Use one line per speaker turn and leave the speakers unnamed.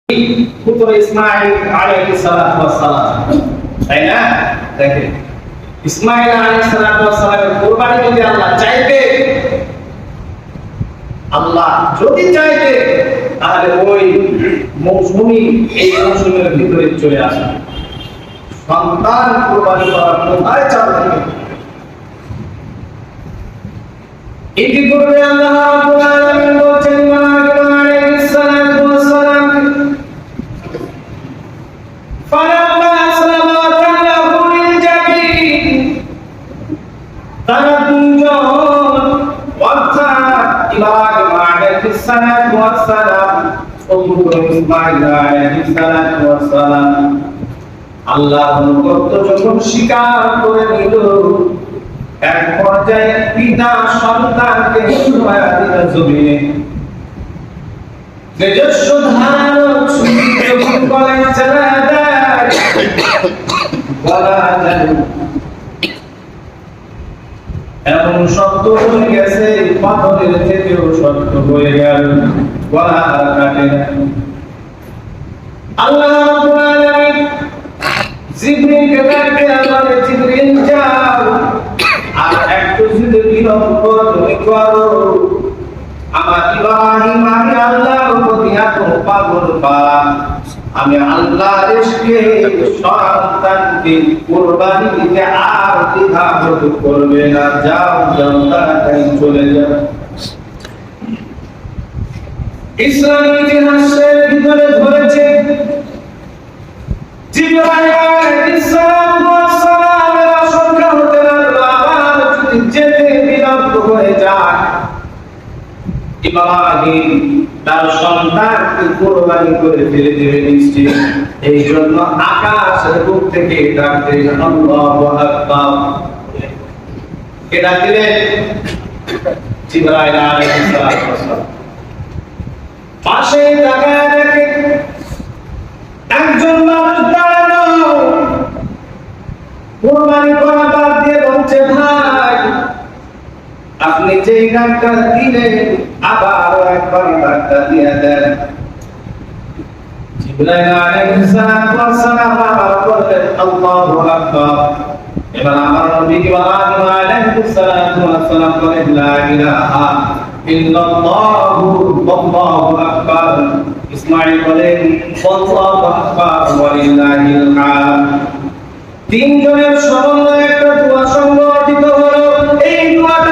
পুত্র ইসমাঈল আলাইহিস সালাতু ওয়াস সালাম, তাই না? দেখেন ইসমাঈল আলাইহিস সালাতু ওয়াস সালামের কুরবানি যদি আল্লাহ চাইতে, আল্লাহ যদি চাইতে তাহলে ওই মৌসুমী এই মৌসুমের ভিতরে চলে আসে। সন্তান কুরবানি করার কোথায় চাল থাকে? ইতিপূর্বে আল্লাহ রাব্বুল আলামিন বলেছেন ইব্রাহিম আলাইহিস সালাতু ওয়াস সালাম ফালাম্মা আসলামা তাল্লাহু লিল জাবিন, তারা দুজন অর্থাৎ ইব্রাহিম আলাইহিস সালাতু ওয়াস সালাম ও পুত্র ইসমাঈল আলাইহিস সালাতু ওয়াস সালাম আল্লাহর অনুগত যখন স্বীকার করে নিল, এক পর্যায়ে পিতা সন্তানকে শোয়া দিল জমিনে। নিজস্ব ধারণ ছুটি যখন গলায় চালা দেয়, গলা যেন এমন শক্ত হয়ে গেছে, পাথরের থেকেও শক্ত হয়ে গেল, গলা আর কাটে না। আল্লাহ রাব্বুল আলামিন জিবরীলকে ডাকে, বলে জিবরীল যাও আর একটু যদি বিলম্ব তুমি করো, আমার ইব্রাহিম আমি আল্লাহর প্রতি এত পাগল পারা, আমি আল্লাহর ইশকে সন্তানকে কুরবানি দিতে আর দ্বিধাবোধ করবে না। যাও যাও তাড়াতাড়ি চলে যাও। ইসলামী ইতিহাসের ভিতরে ধরেছে জিবরাইল আলাইহিস সালামের আশঙ্কা হতে লাগলো, আবার যদি যেতে বিলম্ব হয়ে যায়, ইব্রাহিম তার সন্তানকে কুরবানি করে ফেলে দেবে নিশ্চিত। এই জন্য আকাশের বুক থেকে ডাকতে আল্লাহু আকবার, কে ডাকলেন? জিবরাইল আলাইহিস সালাম। পাশে তাকায় দেখে একজন মানুষ দাঁড়ানো, কুরবানি করা বাদ দিয়ে বলছে, ভাই আপনি যেই ডাক্তার দিলেন আবার একবার ডাক্তার দিয়ে দেন। জিবরাইল আলাইহিস সালাম আবার বললেন আল্লাহু আকবার। এবার আমার নবী ইব্রাহিম আলাইহিস সালাম বলেন লা ইলাহা ইল্লাল্লাহু আল্লাহু আকবার। ইসমাঈল বলেন আল্লাহু আকবার ওয়া লিল্লাহিল হামদ। তিনজনের সমন্বয়ে একটা দোয়া সংগঠিত হলো। এই দোয়াটা